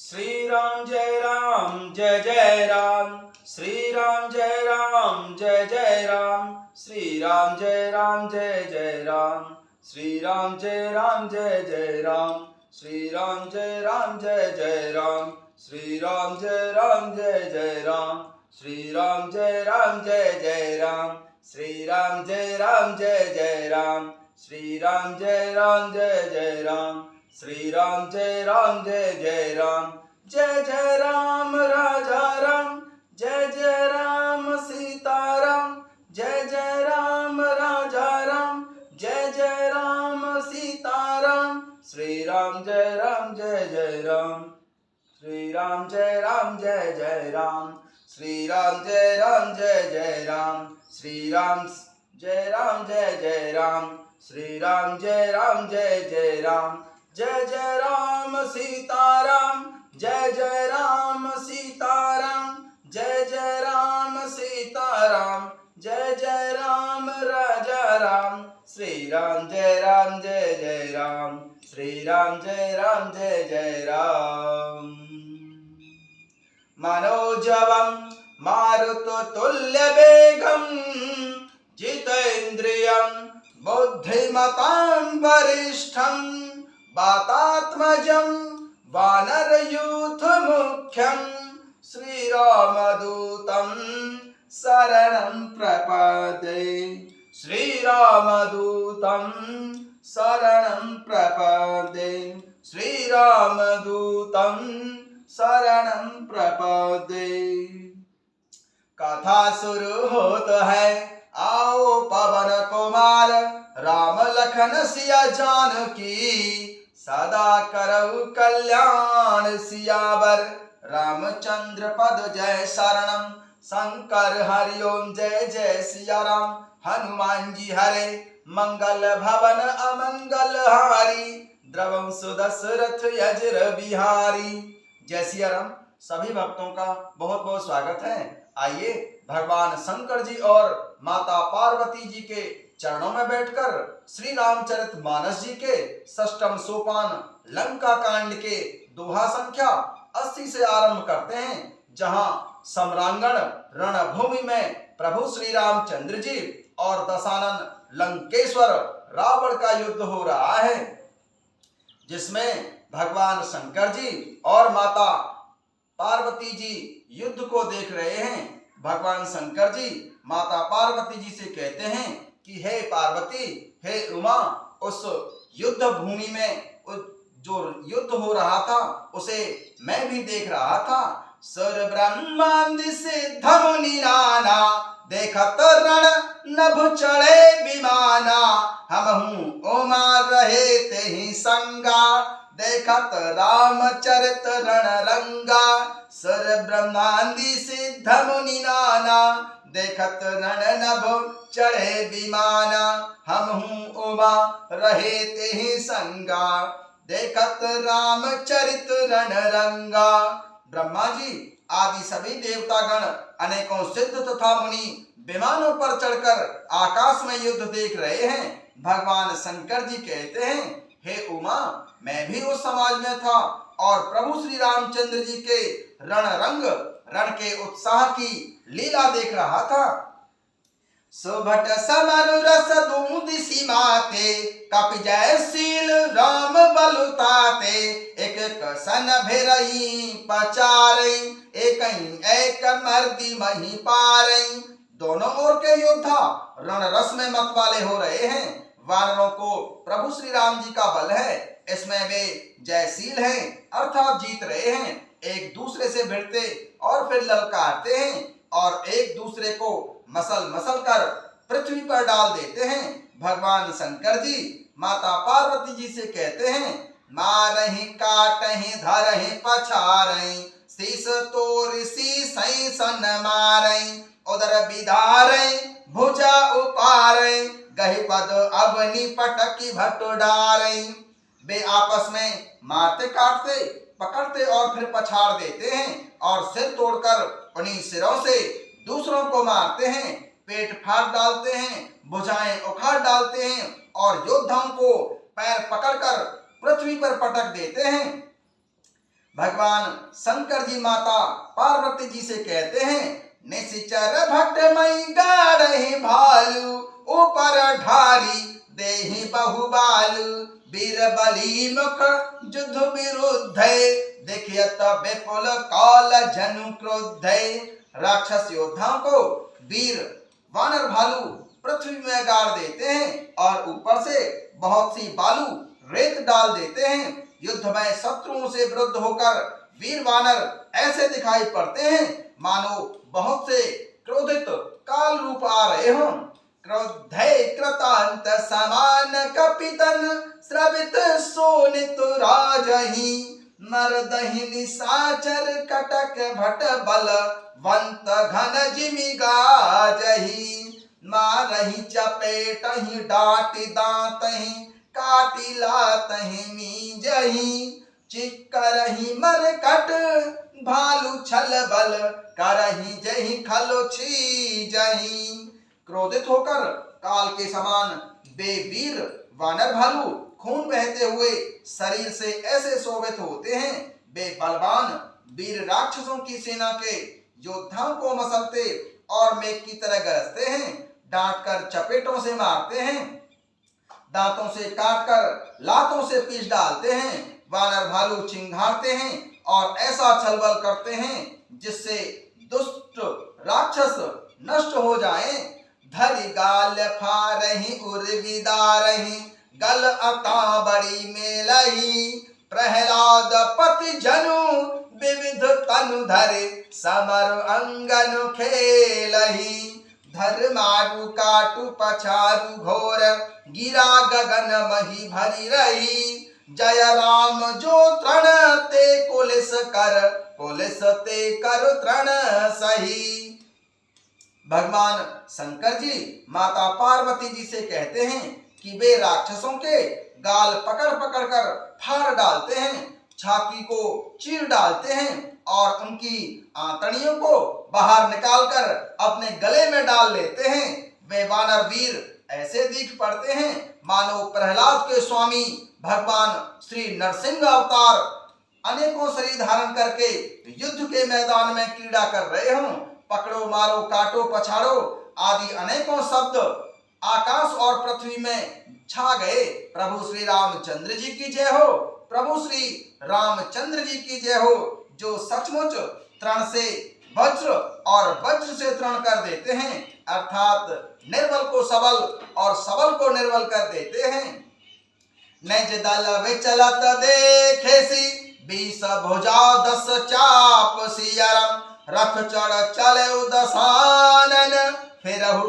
श्री राम जय राम जय जय राम। श्री राम जय राम जय जय राम। श्री राम जय राम जय जय राम। श्री राम जय राम जय जय राम। श्री राम जय राम जय जय राम। श्री राम जय राम जय जय राम। श्री राम जय राम जय जय राम। श्री राम जय राम जय जय राम। श्री राम जय राम जय जय राम। श्री राम जय राम जय जय राम। जय जय राम राजा राम। जय जय राम सीताराम। जय जय राम राजा राम। जय जय राम सीताराम। श्री राम जय राम जय जय राम। श्री राम जय राम जय जय राम। श्री राम जय राम जय जय राम। श्री राम जय राम जय जय राम। श्री राम जय राम जय जय राम। जय जय राम सीताराम। जय जय राम सीताराम। जय जय राम सीताराम। जय जय राम राजा राम। श्री राम जय जय राम। श्री राम जय जय राम। मनोजवं मारुततुल्य वेगं जितेन्द्रियं बुद्धिमतां वरिष्ठं वातात्मजं वानरयूथ मुख्यं श्रीरामदूतं शरणं प्रपद्ये। श्रीरामदूतं शरणं प्रपद्ये। श्रीरामदूतं शरणं प्रपद्ये। कथा शुरू होता है, आओ पवन कुमार राम लखन सिया जानकी। सदा करऊ कल्याण सियावर रामचंद्र पद जय शरणम। शंकर हरिओम जय जय सिया राम। हनुमान जी हरे मंगल भवन अमंगल हारी। द्रवं सुदशरथ यज्र बिहारी। जय सिया राम। सभी भक्तों का बहुत बहुत स्वागत है। आइए भगवान शंकर जी और माता पार्वती जी के चरणों में बैठकर श्री रामचरितमानस जी के षष्ठम सोपान लंका कांड के दोहा संख्या 80 से आरंभ करते हैं, जहां सम्रांगण रणभूमि में प्रभु श्री रामचंद्र जी और दशानन लंकेश्वर रावण का युद्ध हो रहा है, जिसमें भगवान शंकर जी और माता पार्वती जी युद्ध को देख रहे हैं। भगवान शंकर जी माता पार्वती जी से कहते हैं कि हे पार्वती, हे उमा, उस युद्ध भूमि में जो युद्ध हो रहा था उसे मैं भी देख रहा था। सुर ब्रह्मांड सिद्ध मुनि नाना, देखत रण नभ चढ़े विमाना। हमहु उमा रहे तेहि संगा, देखत रामचरित रण रंगा। सुर ब्रह्मांडी सिद्ध मुनि नाना, देखत रण नभ चढ़े विमाना। हमहु उमा रहे तेहि संगा, देखत रामचरित रण रंगा। ब्रह्मा जी आदि सभी देवतागण अनेकों सिद्ध तथा मुनि विमानों पर चढ़कर आकाश में युद्ध देख रहे हैं। भगवान शंकर जी कहते हैं, हे उमा, मैं भी उस समाज में था और प्रभु श्री रामचंद्र जी के रण के उत्साह की लीला देख रहा था। सुभट समर रस दूध सीमाते, कपि जयशील राम बलुताते। एक कसन भेरई पचारई, एक मर्दी मही पारई। दोनों ओर के योद्धा रण रस में मतवाले हो रहे हैं। वानरों को प्रभु श्री राम जी का बल है, इसमें वे जयशील हैं अर्थात जीत रहे हैं। एक दूसरे से भिड़ते और फिर ललकारते हैं और एक दूसरे को मसल कर पृथ्वी पर डाल देते हैं। भगवान शंकर जी माता पार्वती जी से कहते हैं, मारहि काटहि धरहि पछारहि। शीस तोर शीसहि सन मारहि, उदर बिधारहि भुजा उपारहि। गहि पद अवनि पटकी भट डारहि। वे आपस में मारते काटते पकड़ते और फिर पछाड़ देते हैं और सिर तोड़कर उन्हीं सिरों से दूसरों को मारते हैं। पेट फाड़ डालते हैं, भुजाएं उखाड़ डालते हैं और योद्धाओं को पैर पकड़कर पृथ्वी पर पटक देते हैं। भगवान शंकर जी माता पार्वती जी से कहते हैं, निश्चर भट्टमई गाड़हि भालू, ऊपर ढारी देहि बहुबालू, वीर बली मुख युद्ध विरुद्ध, देखियत विपुल काल जनु क्रोध। राक्षस योद्धाओं को वीर वानर भालू पृथ्वी में गाड़ देते हैं और ऊपर से बहुत सी बालू रेत डाल देते हैं। युद्ध में शत्रुओं से विरुद्ध होकर वीर वानर ऐसे दिखाई पड़ते हैं मानो बहुत से क्रोधित काल रूप आ रहे हों। क्रोधे कृतांत समान कपितन, श्रवित सोनित राजहि, मरदहि निशाचर कटक भट बल, वंत घन जिमि गाजहि, मारहि चपेटहि डांटि दांतहि, काटि लातहि मीजहि, चिक्करहि मरकट भालू छल बल, करहि जहि खलो छीजहि। क्रोधित होकर काल के समान वे वीर वानर भालू खून बहते हुए शरीर से ऐसे शोभित होते हैं। वे बलवान वीर राक्षसों की सेना के योद्धाओं को मसलते और मेघ की तरह गरजते हैं, डांट कर चपेटों से मारते हैं, दांतों से काट कर लातों से पीस डालते हैं। वानर भालू चिंघाड़ते हैं और ऐसा छलबल करते हैं जिससे दुष्ट राक्षस नष्ट हो जाएं। धरि गाल फारहि उर्विदारहि, गल अता बड़ी मेलहि, प्रहलाद पति जनु विविध तनु धरे, समर अंगन खेलहि, धर्मारु काटु पछारु घोर, गिरा गगन मही भरी रही, जय राम जो तृण ते कुलिस ते कर तृण सही। भगवान शंकर जी माता पार्वती जी से कहते हैं कि वे राक्षसों के गाल पकड़ पकड़ कर फाड़ डालते हैं, छाती को चीर डालते हैं और उनकी आंतड़ियों को बाहर निकालकर अपने गले में डाल लेते हैं। वे वानर वीर ऐसे दिख पड़ते हैं मानो प्रहलाद के स्वामी भगवान श्री नरसिंह अवतार अनेकों शरीर धारण करके युद्ध के मैदान में क्रीड़ा कर रहे हों। पकड़ो मारो काटो पछाड़ो आदि अनेकों शब्द आकाश और पृथ्वी में छा गए। प्रभु श्री रामचंद्र जी की जय हो, प्रभु श्री रामचंद्र जी की जय हो, जो सचमुच तृण से वज्र और वज्र से तृण कर देते हैं, अर्थात निर्बल को सबल और सबल को निर्बल कर देते हैं। निज दल विचलत देखेसी, 20 भुजा 10 चाप सियरम, रथ चढ़ चले दसानन, फिरहु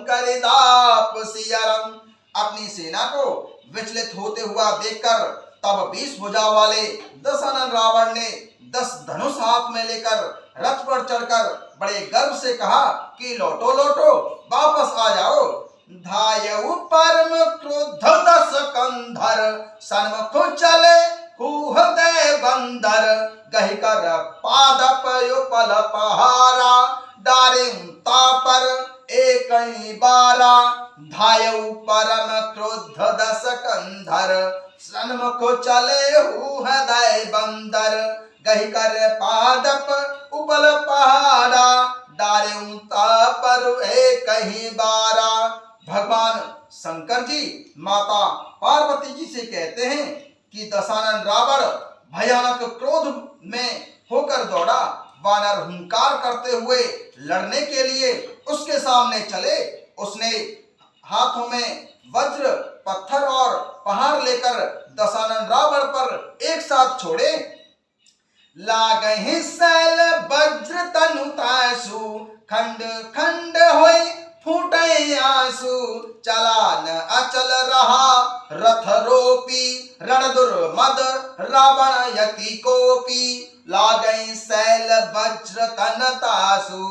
करिदाप सियरम। अपनी सेना को विचलित होते हुआ देखकर तब 20 भुजा वाले दशानन रावण ने 10 धनुष हाथ में लेकर रथ पर चढ़कर बड़े गर्व से कहा कि लौटो लौटो, वापस आ जाओ। धायउ परम क्रुद्ध 10 कंधर, सन्मुख चले हृदय बंदर, गहि कर पादप युपल पहारा, डारे तापर एक बारा। धायउ परम क्रुद्ध 10 कंधर, सन्मुख चले हृदय बंदर, गहि कर पादप उपल पहाड़ा, डारे तापर एक बारा। भगवान शंकर जी माता पार्वती जी से कहते हैं कि दशानन रावण भयानक क्रोध में होकर दौड़ा। वानर हुंकार करते हुए लड़ने के लिए उसके सामने चले। उसने हाथों में वज्र पत्थर और पहाड़ लेकर दशानन रावण पर एक साथ छोड़े। लागहि सैल वज्र तनु तासु, खंड खंड होई फूटे आंसू, चला न अचल रहा रथ रोपी, रण दुर्मद रावण यति कोपी। लागहि सैल वज्र तन तासु,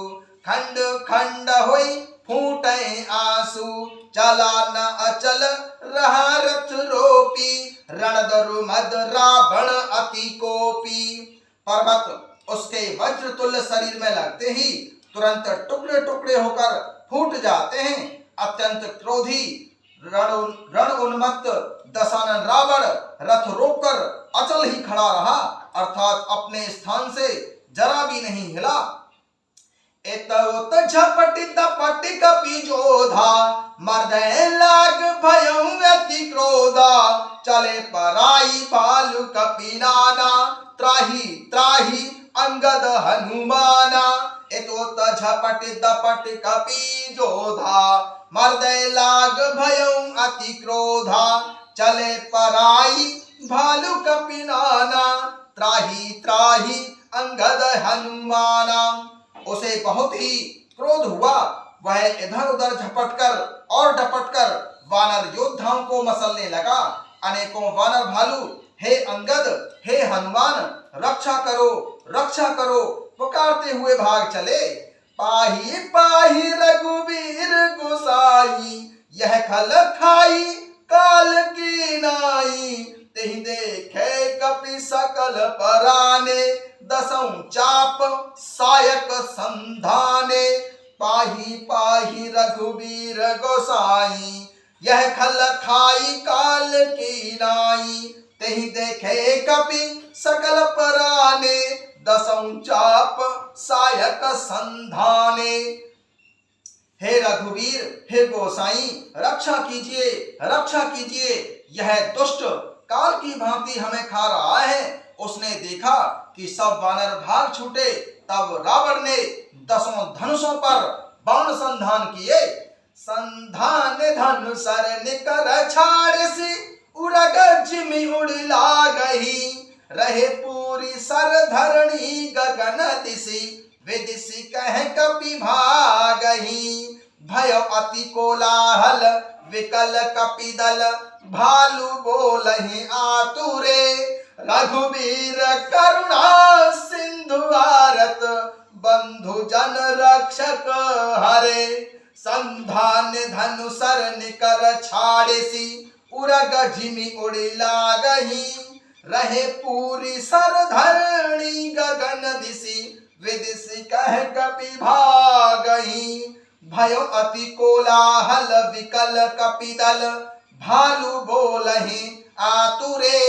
खंड खंड होई फूटे आंसू, चला न अचल रहा रथ रोपी, रण दुर्मद रावण अति कोपी। पर्वत उसके वज्र तुल्य शरीर में लगते ही तुरंत टुकड़े टुकड़े होकर फूट जाते हैं। अत्यंत क्रोधी रण उन्मत्त दशानन रावण रथ रोककर अचल ही खड़ा रहा, अर्थात अपने स्थान से जरा भी नहीं हिला। एतवत झपटि तपटि कपि जोधा, मर्दय लाग भयं व्यति क्रोधा, चले पराई भालु कपि नाना, त्राहि त्राहि अंगद हनुमाना। एतवत झपटि तपटि कपि जोधा, मर्दय लाग भयं अति क्रोधा, चले पराई भालु कपि नाना, त्राहि त्राहि अंगद हनुमाना। उसे बहुत ही क्रोध हुआ, वह इधर उधर झपटकर और डपटकर वानर योद्धाओं को मसलने लगा। अनेकों वानर भालू हे अंगद, हे हनुमान, रक्षा करो पुकारते हुए भाग चले। पाही पाही रघुवीर गोसाई, यह खल खाई काल की नाई, तेहि देखे कपि सकल पराने, दसों चाप सायक संधाने। पाही पाही रघुवीर गोसाई, यह खल खाई काल की नाई, तेहि देखे कपि सकल पराने, दसों चाप सायक संधाने। हे रघुवीर, हे गोसाई, रक्षा कीजिए, यह दुष्ट काल की भांति हमें खा रहा है। उसने देखा कि सब वानर भाग छूटे, तब रावण ने 10 धनुषों पर बाण संधान किए। संधान धनुषर निकर छाड़सी, उड़ग जिमि उड़ लागहि, रहे पूरी सर धरणी गगन दिशि, विदिशि कह कपि भागहि। भय अति कोलाहल विकल कपिदल, भालू बोलहि आतुरे, रघुवीर करुणा सिंधु आरत, बंधु जन रक्षक हरे। संधान धनुषर निकर छाड़सी, उरग जिमि उड़ि लागहि, रहे पूरी सर धरणी गगन दिशि, विदिशि कह कपि भागहि। भयो अति कोलाहल विकल कपिदल, भालू बोलहि आतुरे,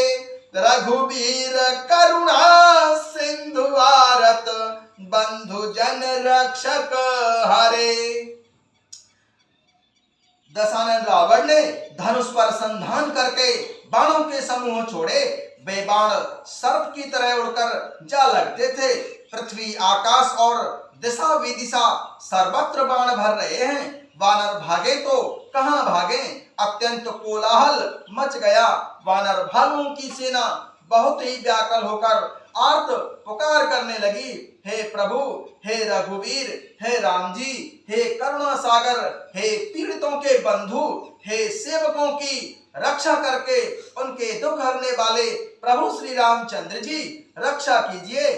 रघुवीर करुणा सिंधु आरत, बंधु जन रक्षक हरे। दशानन रावण ने धनुष पर संधान करके बाणों के समूह छोड़े। वे बाण सर्प की तरह उड़कर जा लगते थे। पृथ्वी, आकाश और दिशा विदिशा सर्वत्र बाण भर रहे हैं। वानर भागे तो कहां भागे, अत्यंत कोलाहल मच गया। वानर भालुओं की सेना बहुत ही व्याकुल होकर आर्त पुकार करने लगी, हे प्रभु, हे रघुवीर, हे राम जी, हे करुणा सागर, हे पीड़ितों के बंधु, हे सेवकों की रक्षा करके उनके दुख हरने वाले प्रभु श्री रामचंद्र जी, रक्षा कीजिए।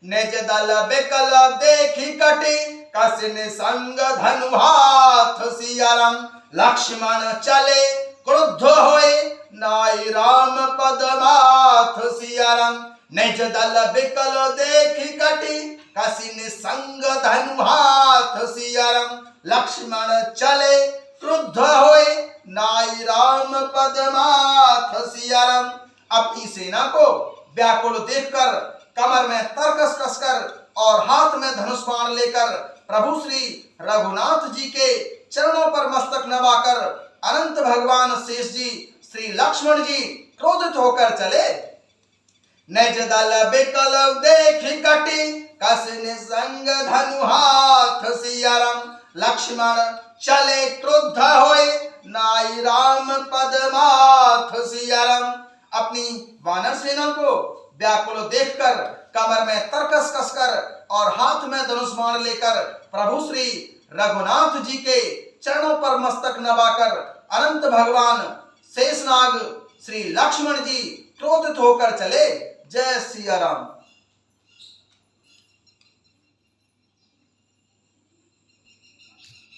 निज दल बिकल देखी कटी, कसिन संग धनु हाथ सियाराम, लक्ष्मण चले क्रुद्ध होए, नाई राम पद माथ सियाराम। निज दल बिकल देखी कटी, कसिन संग धनु हाथ सियाराम, लक्ष्मण चले क्रुद्ध होए, नाई राम पद माथ सियाराम। अपनी सेना को व्याकुल देखकर, कमर में तरकस कसकर और हाथ में धनुष बाण लेकर प्रभु श्री रघुनाथ जी के चरणों पर मस्तक नवाकर अनंत भगवान शेष जी, श्री लक्ष्मण जी क्रोधित होकर चले। निज दल बिकल देखी कटी, कसिन संग धनु हाथ सियाराम, लक्ष्मण चले क्रुद्ध होए, नाई राम पद माथ सियाराम। अपनी वानर सेना को व्याकुल देखकर, कमर में तरकस कसकर और हाथ में धनुष बाण लेकर प्रभु श्री रघुनाथ जी के चरणों पर मस्तक नवाकर अनंत भगवान शेषनाग श्री लक्ष्मण जी क्रोधित होकर चले। जय सिया राम।